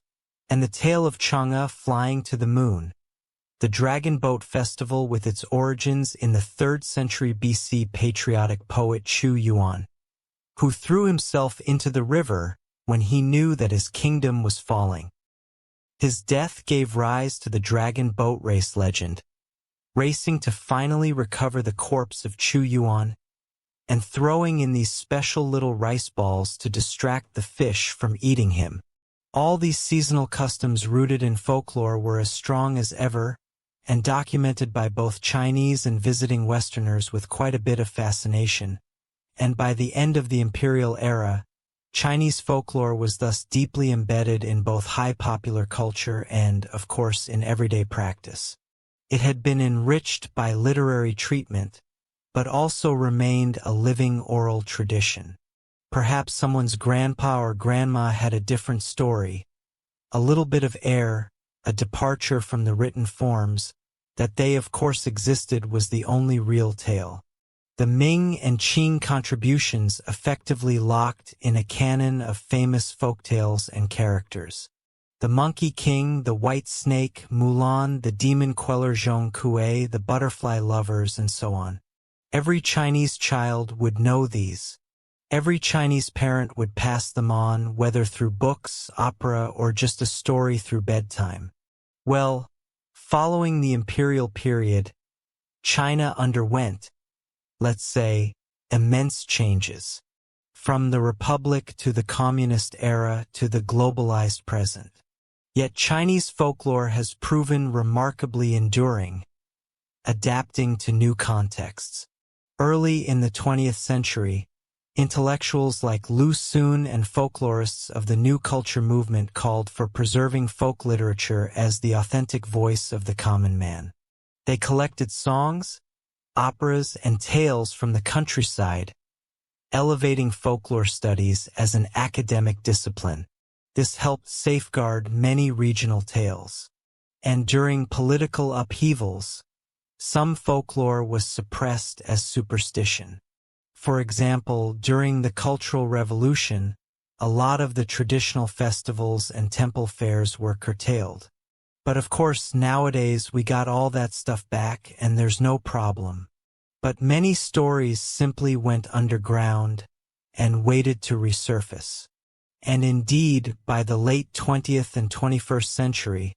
and the tale of Chang'e flying to the moon. The Dragon Boat Festival with its origins in the 3rd century BC patriotic poet Chu Yuan, who threw himself into the river when he knew that his kingdom was falling. His death gave rise to the Dragon Boat Race legend, racing to finally recover the corpse of Chu Yuan and throwing in these special little rice balls to distract the fish from eating him. All these seasonal customs rooted in folklore were as strong as ever and documented by both Chinese and visiting Westerners with quite a bit of fascination, and by the end of the imperial era, Chinese folklore was thus deeply embedded in both high popular culture and, of course, in everyday practice. It had been enriched by literary treatment, but also remained a living oral tradition. Perhaps someone's grandpa or grandma had a different story, a little bit of air, a departure from the written forms. That they of course existed was the only real tale. The Ming and Qing contributions effectively locked in a canon of famous folktales and characters. The Monkey King, the White Snake, Mulan, the Demon Queller Zhong Kuei, the Butterfly Lovers, and so on. Every Chinese child would know these. Every Chinese parent would pass them on, whether through books, opera, or just a story through bedtime. Well, following the imperial period, China underwent, let's say, immense changes. From the Republic to the Communist era to the globalized present. Yet Chinese folklore has proven remarkably enduring, adapting to new contexts. Early in the 20th century, intellectuals like Lu Xun and folklorists of the New Culture movement called for preserving folk literature as the authentic voice of the common man. They collected songs, operas, and tales from the countryside, elevating folklore studies as an academic discipline. This helped safeguard many regional tales. And during political upheavals, some folklore was suppressed as superstition. For example, during the Cultural Revolution, a lot of the traditional festivals and temple fairs were curtailed. But of course, nowadays we got all that stuff back and there's no problem. But many stories simply went underground and waited to resurface. And indeed, by the late 20th and 21st century,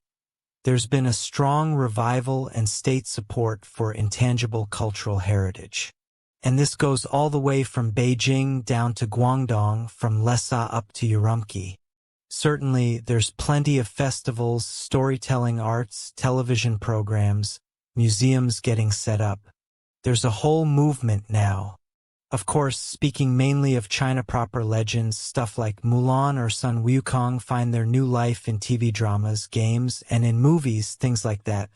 there's been a strong revival and state support for intangible cultural heritage. And this goes all the way from Beijing down to Guangdong, from Lhasa up to Urumqi. Certainly, there's plenty of festivals, storytelling arts, television programs, museums getting set up. There's a whole movement now. Of course, speaking mainly of China proper legends, stuff like Mulan or Sun Wukong find their new life in TV dramas, games, and in movies, things like that.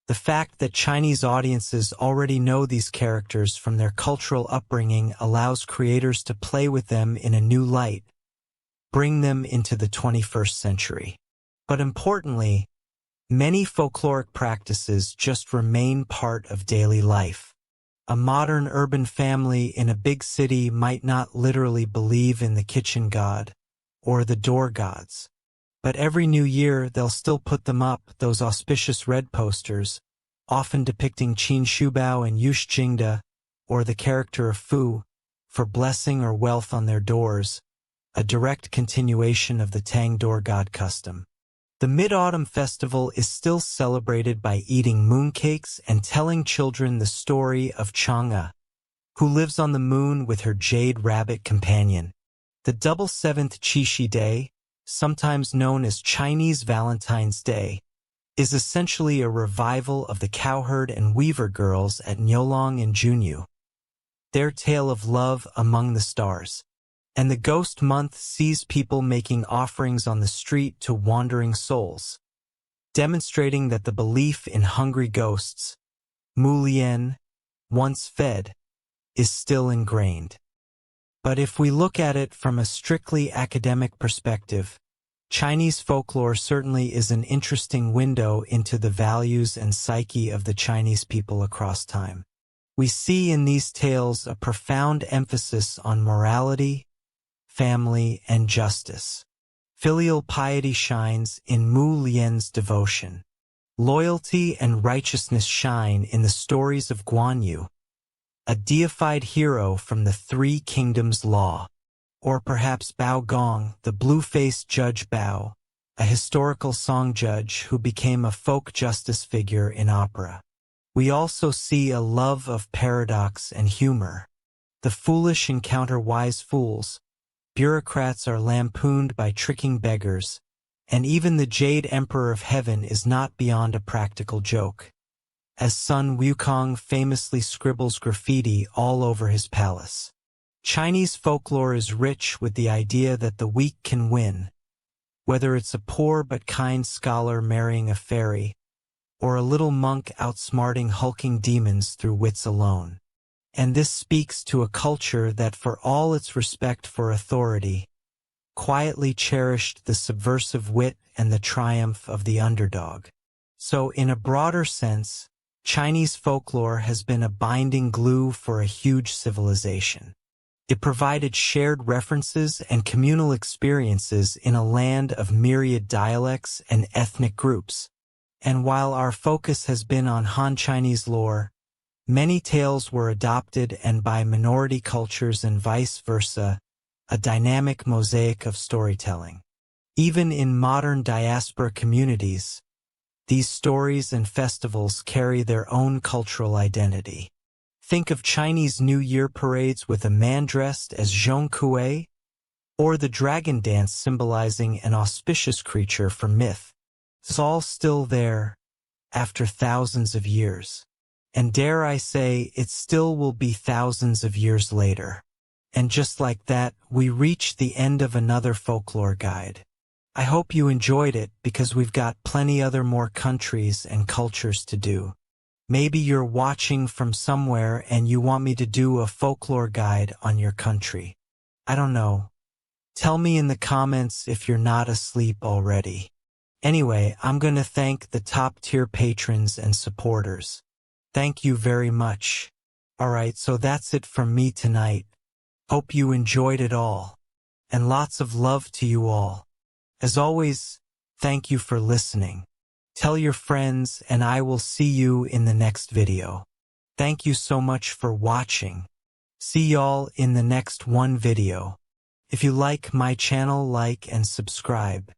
The fact that Chinese audiences already know these characters from their cultural upbringing allows creators to play with them in a new light, bring them into the 21st century. But importantly, many folkloric practices just remain part of daily life. A modern urban family in a big city might not literally believe in the kitchen god or the door gods. But every new year they'll still put them up, those auspicious red posters, often depicting Qin Shubao and Yush Jingda, or the character of Fu, for blessing or wealth on their doors, a direct continuation of the Tang door god custom. The Mid-Autumn Festival is still celebrated by eating mooncakes and telling children the story of Chang'e, who lives on the moon with her jade rabbit companion. The double seventh Qixi Day, sometimes known as Chinese Valentine's Day, is essentially a revival of the cowherd and weaver girls at Nyolong in Junyu, their tale of love among the stars. And the Ghost Month sees people making offerings on the street to wandering souls, demonstrating that the belief in hungry ghosts, Mulian, once fed, is still ingrained. But if we look at it from a strictly academic perspective, Chinese folklore certainly is an interesting window into the values and psyche of the Chinese people across time. We see in these tales a profound emphasis on morality, family, and justice. Filial piety shines in Mu Lian's devotion. Loyalty and righteousness shine in the stories of Guan Yu, a deified hero from the Three Kingdoms Law. Or perhaps Bao Gong, the blue-faced Judge Bao, a historical song judge who became a folk justice figure in opera. We also see a love of paradox and humor. The foolish encounter wise fools, bureaucrats are lampooned by tricking beggars, and even the Jade Emperor of Heaven is not beyond a practical joke, as Sun Wukong famously scribbles graffiti all over his palace. Chinese folklore is rich with the idea that the weak can win, whether it's a poor but kind scholar marrying a fairy, or a little monk outsmarting hulking demons through wits alone. And this speaks to a culture that, for all its respect for authority, quietly cherished the subversive wit and the triumph of the underdog. So, in a broader sense, Chinese folklore has been a binding glue for a huge civilization. It provided shared references and communal experiences in a land of myriad dialects and ethnic groups. And while our focus has been on Han Chinese lore, many tales were adopted and by minority cultures and vice versa, a dynamic mosaic of storytelling. Even in modern diaspora communities, these stories and festivals carry their own cultural identity. Think of Chinese New Year parades with a man dressed as Zhong Kuei, or the dragon dance symbolizing an auspicious creature from myth. It's all still there, after thousands of years. And dare I say, it still will be thousands of years later. And just like that, we reach the end of another folklore guide. I hope you enjoyed it because we've got plenty other more countries and cultures to do. Maybe you're watching from somewhere and you want me to do a folklore guide on your country. I don't know. Tell me in the comments if you're not asleep already. Anyway, I'm gonna thank the top-tier patrons and supporters. Thank you very much. Alright, so that's it from me tonight. Hope you enjoyed it all. And lots of love to you all. As always, thank you for listening. Tell your friends and I will see you in the next video. Thank you so much for watching. See y'all in the next one video. If you like my channel, like and subscribe.